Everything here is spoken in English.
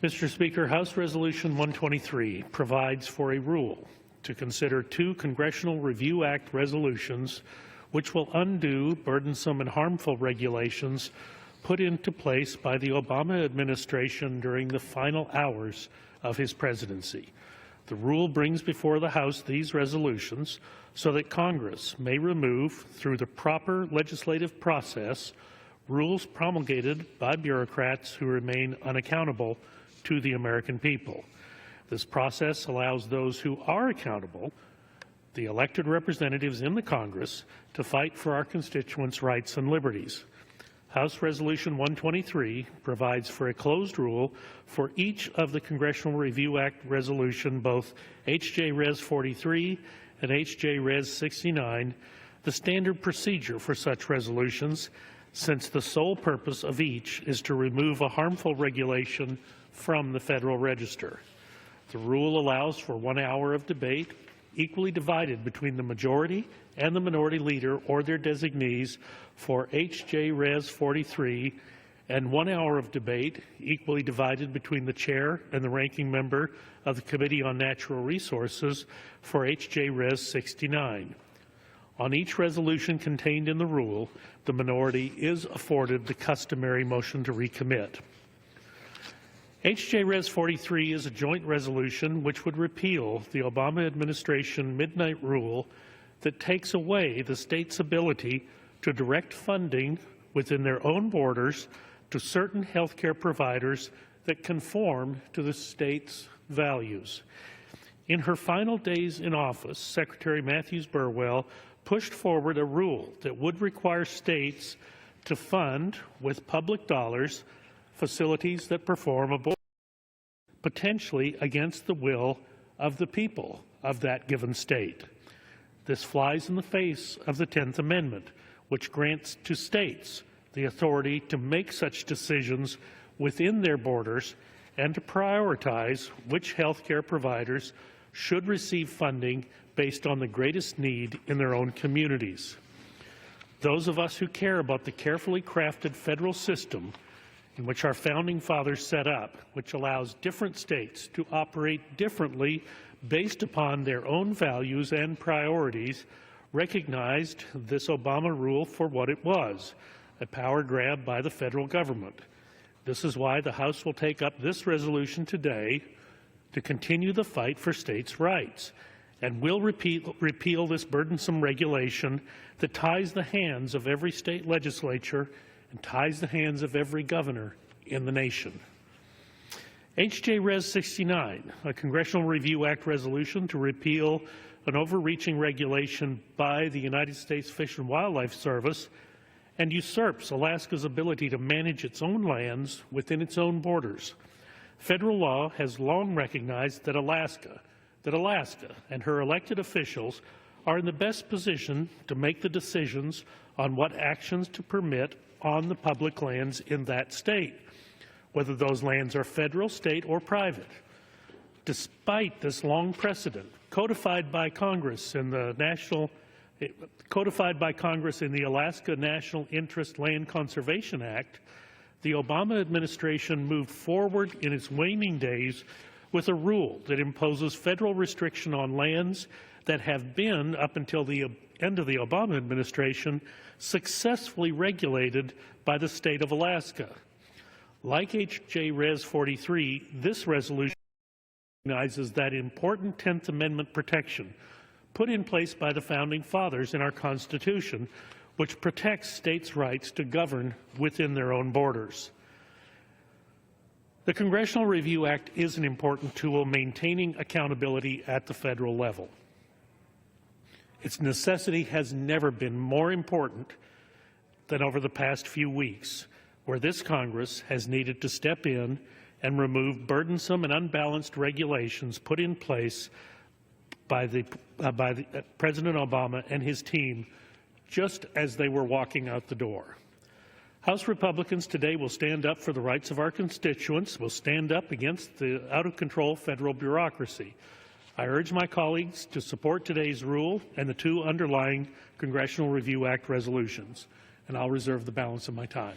Mr. Speaker, House Resolution 123 provides for a rule to consider two Congressional Review Act resolutions which will undo burdensome and harmful regulations put into place by the Obama administration during the final hours of his presidency. The rule brings before the House these resolutions so that Congress may remove, through the proper legislative process, rules promulgated by bureaucrats who remain unaccountable to the American people. This process allows those who are accountable, the elected representatives in the Congress, to fight for our constituents' rights and liberties. House Resolution 123 provides for a closed rule for each of the Congressional Review Act resolution, both H.J. Res. 43 and H.J. Res. 69, the standard procedure for such resolutions, since the sole purpose of each is to remove a harmful regulation from the Federal Register. The rule allows for 1 hour of debate, equally divided between the majority and the minority leader or their designees for H.J. Res. 43, and 1 hour of debate, equally divided between the chair and the ranking member of the Committee on Natural Resources for H.J. Res. 69. On each resolution contained in the rule, the minority is afforded the customary motion to recommit. H.J. Res. 43 is a joint resolution which would repeal the Obama administration midnight rule that takes away the state's ability to direct funding within their own borders to certain health care providers that conform to the state's values. In her final days in office, Secretary Matthews-Burwell pushed forward a rule that would require states to fund, with public dollars, facilities that perform abortion, potentially against the will of the people of that given state. This flies in the face of the 10th Amendment, which grants to states the authority to make such decisions within their borders and to prioritize which health care providers should receive funding based on the greatest need in their own communities. Those of us who care about the carefully crafted federal system in which our founding fathers set up, which allows different states to operate differently based upon their own values and priorities, recognized this Obama rule for what it was, a power grab by the federal government. This is why the House will take up this resolution today to continue the fight for states' rights, and will repeal this burdensome regulation that ties the hands of every state legislature and ties the hands of every governor in the nation. H.J. Res. 69, a Congressional Review Act resolution to repeal an overreaching regulation by the United States Fish and Wildlife Service, and usurps Alaska's ability to manage its own lands within its own borders. Federal law has long recognized that Alaska and her elected officials are in the best position to make the decisions on what actions to permit on the public lands in that state, whether those lands are federal, state, or private. Despite this long precedent, codified by Congress in the Alaska National Interest Land Conservation Act, the Obama administration moved forward in its waning days with a rule that imposes federal restriction on lands that have been, up until the end of the Obama administration, successfully regulated by the state of Alaska. Like H.J. Res. 43, this resolution recognizes that important 10th Amendment protection put in place by the Founding Fathers in our Constitution, which protects states' rights to govern within their own borders. The Congressional Review Act is an important tool maintaining accountability at the federal level. Its necessity has never been more important than over the past few weeks, where this Congress has needed to step in and remove burdensome and unbalanced regulations put in place by President Obama and his team just as they were walking out the door. House Republicans today will stand up for the rights of our constituents, will stand up against the out-of-control federal bureaucracy. I urge my colleagues to support today's rule and the two underlying Congressional Review Act resolutions, and I'll reserve the balance of my time.